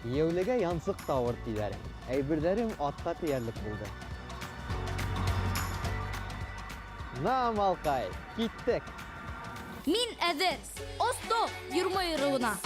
Кияүлегә янсык тавыр тиләр. Әйберләрем атка тиярлек булды. На, малкай, киттек. Мин әзер. Осто, йөрмәй руына.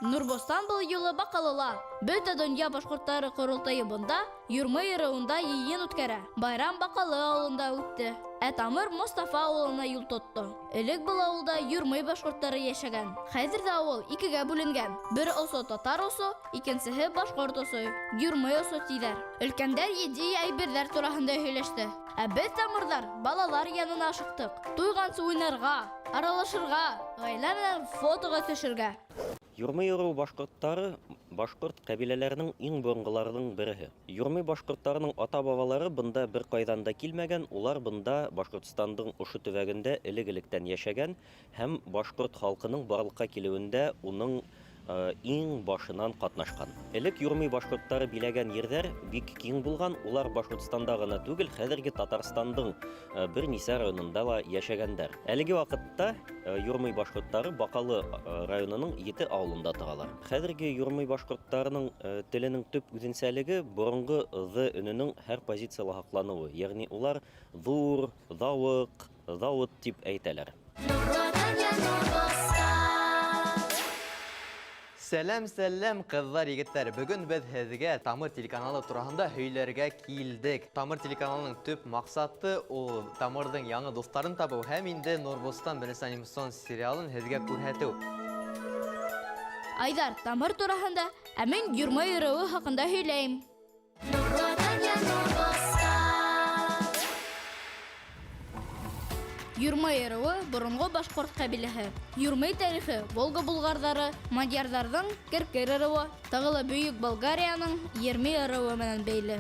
Нурбостан был юлы бакалыла. Бөтә дөнья башкортлары корылтайы бында, Юрмай районында йыйын үткәрә. Байрам Бакалы авылында үтте. Тамыр Мостафа авылына юл тотты. Элек был авылда Юрмай башкортлары яшәгән. Хәзер дә авыл икегә бүленгән. Бер осо татар осо, икенчесе башкорт осо. Юрмай осо тиләр. Өлкәндәр идея әйберләр турасында һөйләште. Без тамырдар балалар янына ашыктык. Туйгансы уйнарга, аралашырга, гаилә белән фотога төшәргә. Юрмай йөрү башкортлары башкорт кабиләләренең иң борынгыларының бере. Юрмай башкортларының ата-бабалары бында бер кайдан да килмәгән, улар бында Башкортстандың ушы төбәгендә элек-электән яшәгән һәм башкорт халкының барлыкка килүендә уның иң башынан катнашкан. Элек Юрмай башкортлары биләгән ерләр бик киң булган, улар Башкортстанда гына түгел, хәзерге Татарстандың бер нисә районында ла яшәгәннәр. Әлеге вакытта Юрмай башкортлары Бакалы районының 7 авылында торалар. Хәзерге Юрмай башкортларының теленең төп үзенчәлеге борынгы з өненең һәр позициялы хаклануы, ягъни улар зур, завык, завод дип әйтәләр. Сәлам кызлар, егетләр. Бүген без һезгә Тамыр телеканалы турында һөйләргә килдек. Тамыр телеканалының төп максаты ул Тамырның яңа дусларын табу һәм инде Нурбостан беренче анимацион сериалын һезгә күрһәтү. Айдар, Тамыр турында мин Юрмай йөрүе хакында һөйләйм. Юрмай йөрүе борынгы башкорт кабиләһе. Юрмай тарихы Волга булгарлары, мадьярларның Керкер йөрүе, тагылы Бөек Болгарияның Ермей йөрүе менән бәйле.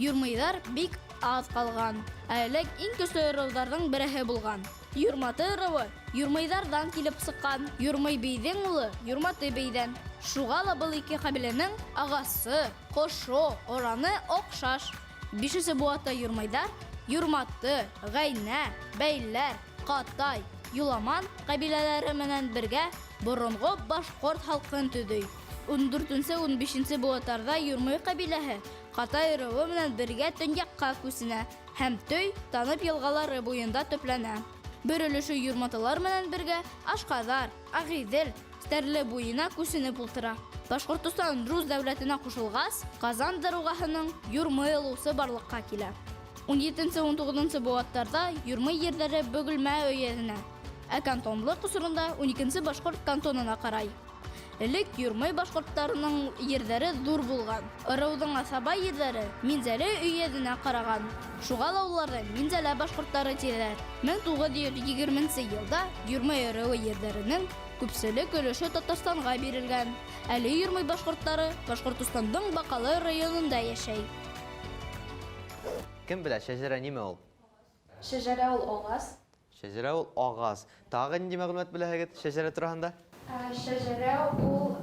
Юрмайдар бик аз калган. Элек иң көчле йөрүләрнең бере булган. Юрматы йөрүе Юрмайдардан килеп сыккан. Юрмай бейдән улы Юрматы бейдән. Шуга ла был ике кабиләнең агасы, кошо, ораны окшаш. Бишесе буата Юрмайдар, Юрматы, Гайнә, Бәйләр, Катай, Юламан кабиләләре менән бергә борынгы башкорт халкын төдей. 14-15 буатарда Юрмай кабиләһе Катай йөрүе менән бергә төньякка күсенә һәм Төй танып елгалары буенда төпләнә. Бер өлеше Юрматылар менән бергә Ашкадар, Агыйдел, Стәрле буена күсенеп ултыра. Башкортстан Рус дәүләтенә кушылгас, Казан даругасының Юрмай олусы барлыкка килә. 17-19 буаттарда Юрмай ерләре Бөгелмә өйәзенә, кантонлык усурында 12 башкорт кантонына карай. Элек Юрмай башкортларының ерләре зур булган. Ырыудың асаба ерләре Минзәле өйәзенә караган. Шуга ла уларны Минзәлә башкортлары тиләр. 1920 елда Юрмай йөрүе ерләренең күпселек өлеше Татарстанга бирелгән. Әле Юрмай башкортлары Башкортстандың Бакалы районында яшәй. Кем белә, шәҗәрә нимә ул? Шәҗәрә ул агас. Шәҗәрә ул агас. Тагы нинди мәгълүмат беләһегез шәҗәрә турында? Шәҗәрә ул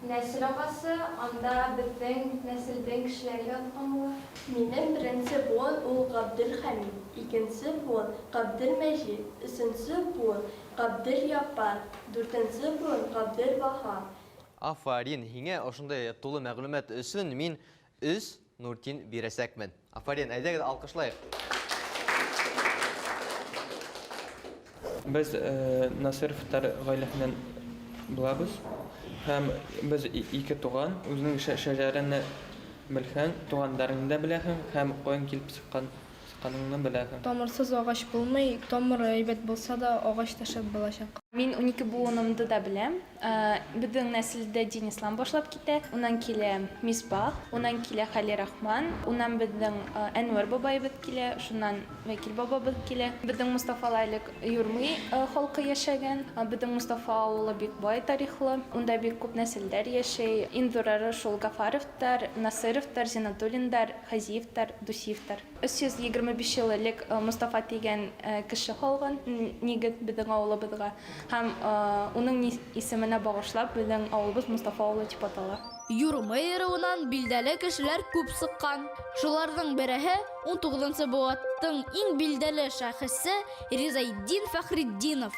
нәсел агасы, анда безнең нәселдән кешеләр яткан була. Минем беренче буын ул Габделхамид, икенче буын Габделмәҗид, өченче буын Габделяппар, дүртенче буын Габделбаха. Афарин, һиңә ошондай тулы мәгълүмат өчен мин 3 Нуртин бирәсәкмен. Афарин, әйдәгез алкышлайык. Без Насыровтар гаиләсеннән булабыз. Һәм без ике туган, үзенең шәҗәрәне белһәң, тугандарыңны да беләһең, һәм каян килеп сыкканыңны беләһең. Тамырсыз агач булмый, тамыры әйбәт булса да агач та шәп булачак. Мин 12 буынымды да беләм. Безнең нәселдә Денислам башлап китә. Унан килә Мисбах, унан килә Хали Рахман, унан безнең Әнвәр бабайыбыз килә, шуннан Вәкил бабабыз килә. Безнең Мустафа Лайлык Юрмый халкы яшәгән. Безнең Мустафа авылы бик бай тарихлы. Унда бик күп нәселләр яшәй. Индурары шул Гафаровтар, Насыровтар, Зинатуллиндар, Хазиевтар, Дусиевтар. 325 еллык Мустафа дигән кеше калган, нигез безнең авылыбызга. Һәм уның исеменә багышлап безнең авылыбыз Мустафа авылы дип атала. Юрмый ыруынан билдәле кешеләр күп сыккан. Шуларның береһе 19-нчы быаттың иң билдәле шәхесе Ризаиддин Фәхретдинов.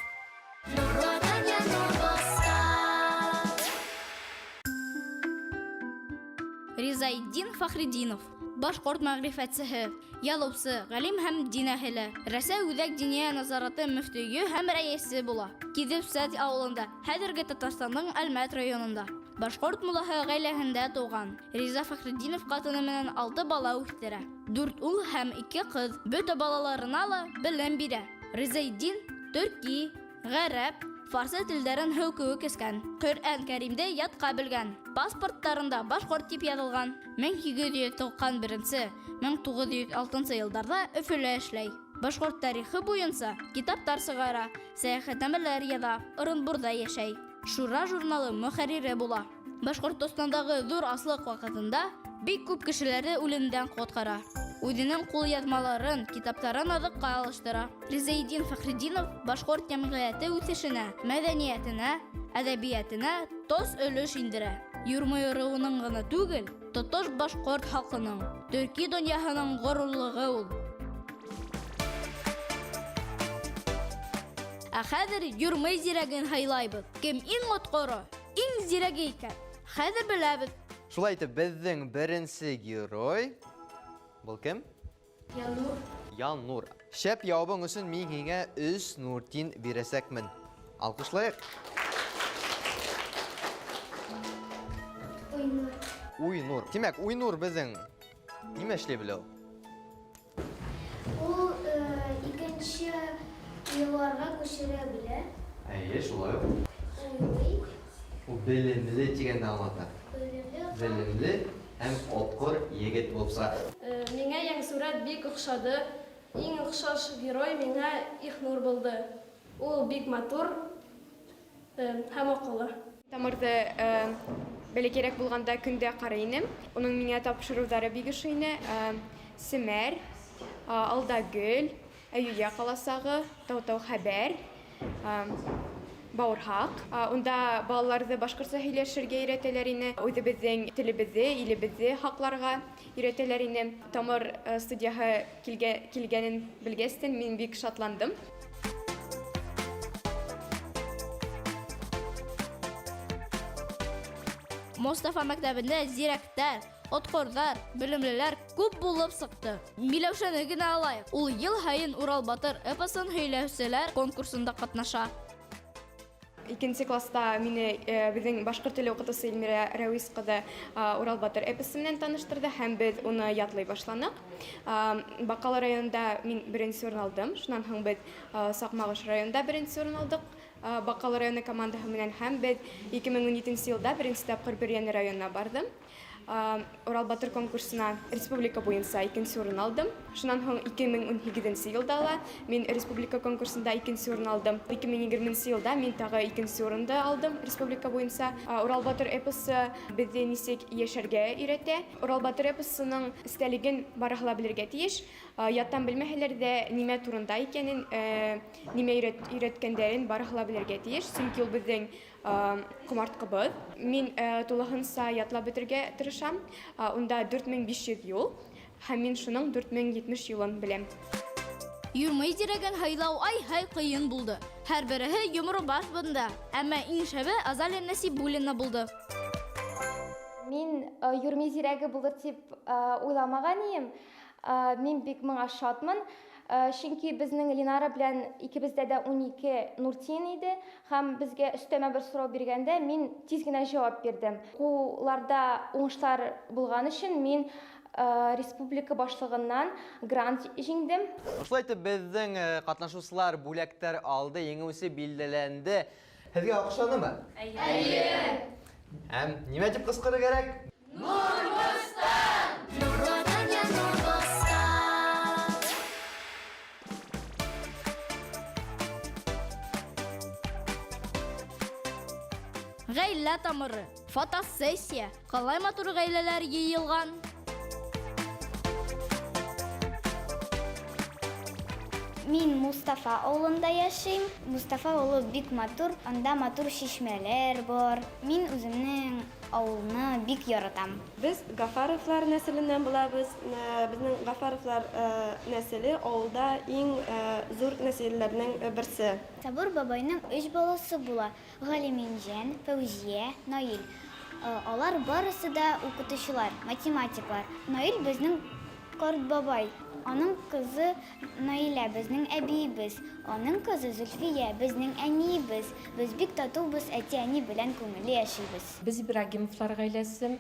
Ризаиддин Фәхретдинов башкорт мәгърифәтчеһе, ялыусы, галим һәм дин әһеле. Рәсәй Үҙәк Диния назараты мөфтөйе һәм рәисе була. Кидев-Сәт авылында, хәзерге Татарстанның Әлмәт районында. Башкорт муллаһы гаиләһендә туган. Риза Фәхретдинов катыны менән 6 бала үстерә. 4 ул һәм 2 кыз. Бөтә балаларына ла белем бирә. Ризаиддин төрки, гарәп, фарсы телдәрен һәүкү кескән. Коръән Кәримдә ятка белгән. Паспортларында башкорт дип язылган. 1891, 1906 елларда Өфөлә эшләй. Башкорт тарихы буенча китаптар сыгара, сәяхәтнамәләр яза, Орынбурда яшәй. Шура журналы мөхәррире була. Башкортостандагы зур аслык вакытында бик күп кешеләрне үлемдән коткара. Үзенең кулъязмаларын, китапларын азыкка алыштыра. Ризаиддин Фәхретдинов башкорт җәмгыяте үсешенә, мәдәниятенә, әдәбиятенә тоз өлеш индерә. Юрмый ыруының гына түгел, тотыш башкорт халкының, төрки дөньяһының горурлыгы ул. Ә хәзер Юрмый зирәген һайлайбыз. Кем иң откоры, иң зирәге икән? Хәзер беләбез. Шулай итеп, безнең беренче герой бул кем? Янур. Шәп ябың өчен мин һиңә 3 нуртин бирәсәкмен. Алкышлыйк. Уйнур. Димәк, Уйнур безнең нимә эшли белә ул? Ул икенче елларга күчерә белә. Әйе, шулай ук. Уйлый, Ул белемле дигәнне аңлата. белемле. Белемле һәм откор егет булса. Миңа Яңсурат бик охшады. Иң охшаш герой миңа Ихнур булды. Ул бик матур һәм акыллы. Тамырды бәләкәрәк булганда көндә карый инем. Уның миңа тапшырулары бик ошый ине. Семәр, Алдагөл, Әюя каласагы, Тау-Тау хәбәр, Баурхак. Унда балаларны башкортча һөйләшергә өйрәтәләр ине. Үзебезнең телебезне, илебезне хакларга өйрәтәләр ине. Тамыр студияга килгәнен белгәстен мин бик шатландым. Мостафа мәктәбендә зирәктәр, откордар, белемлеләр күп булып сыкты. Миләүшәне генә алайык. Ул ел һайын Урал Батыр эпосын һөйләүчеләр конкурсында катнаша. Икенче класста мине безнең башкорт теле укытучысы Эльмира Рәвис кызы Урал Батыр эпосы белән таныштырды һәм без уны ятлый башланык. Бакалы районында мин беренче урын алдым. Шуннан соң без Сакмагыш районында беренче урын алдык. Бакалы районы командаһы менән һәм без 2017 елда беренче тапкыр Бөрьян районына бардым. Урал Батыр конкурсына республика буенча икенче урын алдым. Шуннан соң 2018 елда мин республика конкурсында икенче урын алдым. 2020 елда мин тагы икенче урынды алдым республика буенча. Урал Батыр эпосы безне нисек яшәргә өйрәтә. Урал Батыр эпосының истәлеген барыгыла белергә тиеш. Яттан белмәһәләр дә нимә турында икәнен, нимә өйрәткәннәрен барыгыла белергә тиеш. Чөнки ул безнең кумарткыбыз. Мин тулыгынча ятлап бетергә тырышам. Унда 4500 ел һәм мин шуның 4070 елын беләм. Юрмый зирәген һайлау ай-һай кыен булды. Һәр береһе йомры баш бында. Әмма иң шәбе Азалия Насибуллина булды. Мин Юрмый зирәге булыр дип уйламаган идем. Мин бик моңа шатмын. Чөнки безнең Ленара белән икебездә дә 12 Нуртин иде һәм безгә өстәмә бер сорау биргәндә мин тиз генә җавап бирдем. Кулларда уңышлар булган өчен мин республика башлығынан грант жеңдім. Ошолай итеп безнең катнашучылар бүләктәр алды, еңеүсе билгеләнде. Һезгә акчанымы? Әйе. Һәм нимә дип кычкырыр кирәк? Ғаилә тамыры, фотосессия, қалай матур ғаиләләр йыйылған. Мин Мустафа авылында яшим. Мустафа авылы бик матур, анда матур шишмәләр бар. Мин үземнең авылны бик яратам. Без Гафаровлар нәселеннән булабыз. Безнең Гафаровлар нәселе авылда иң зур нәселләрнең берсе. Сабыр бабайның 3 баласы була. Галиминҗан, Фәүзия, Наил. Алар барысы да укытучылар, математиклар. Наил безнең карт бабай. Аның кызы Наилә безнең әбиебез. Аның кызы Зөлфия безнең әниебез. Без бик татубыз, әти-әни белән күңелле яшибез. Біз Ибрагимовлар ғаиләсе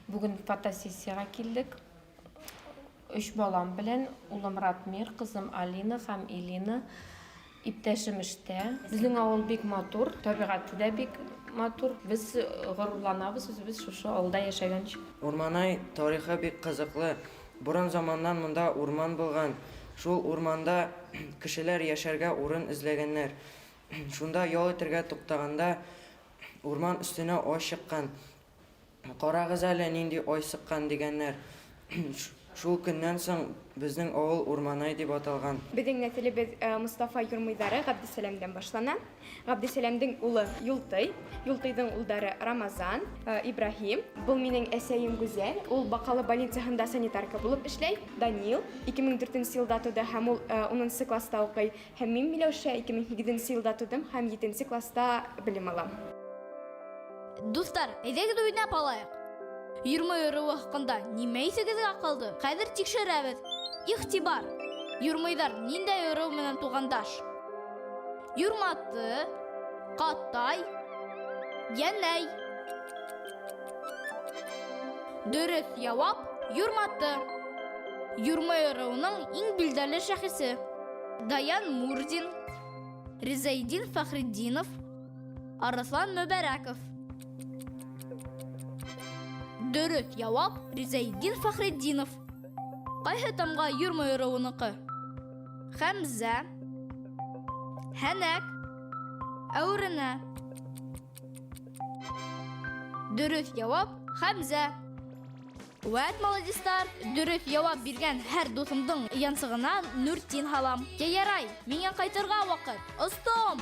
бүген фотосессияға килдек. 3 балам белән, улым Ратмир, кызым Алина һәм Илина. Иптәшем эштә. Безнең авыл бик матур, табигаты да бик матур. Без горурланабыз, без шушы авылда яшәгән өчен. Урманай тарихы бик кызыклы. Буран заманнан монда урман булган. Шул урманда кешеләр яшәргә урын эзләгәннәр. Шунда ял итәргә туктаганда урман өстенә ай чыккан. Карагыз әле нинди ай сыккан дигәннәр. Шул көннән соң безнең авыл Урманай дип аталган. Безнең нәселебез Мустафа Юрмыйдары Габдисәләмдән башлана. Габдисәләмдең улы Юлтай, Юлтайдың улдары Рамазан, Ибрахим. Бұл минең әсәем Гүзәл. Ул Бакалы больницаһында санитарка булып эшләй. Данил 2004 елда туды һәм ул 10 класста укый. Һәм мин Миләүшә 2008 елда тудым һәм 7 класста белем алам. Дуслар, әйдәгез уйнап алайык. Юрмай ырыуы хакында нимә исегезгә калды? Хәзер тикшерәбез. Ихтибар. Юрмайдар ниндәй ырыу менән тугандаш? Юрматы, Катай, Янәй. Дөрес җавап Юрматы. Юрмай ырыуның иң билдәле шәхесе. Даян Мурзин, Ризаидин Фахретдинов, Арслан Мөбәрәков. Дөрес җавап Ризаидин Фахретдинов. Кайсы тамга Юрмай ырыуыныкы? Хәмзә, Хәнәк, Әүренә. Дөрес җавап Хәмзә. Вәт молодецлар, дөрес җавап биргән һәр дусымдың янсыгына Нуртин халам. Ярай, миңа кайтырга вакыт. Остом!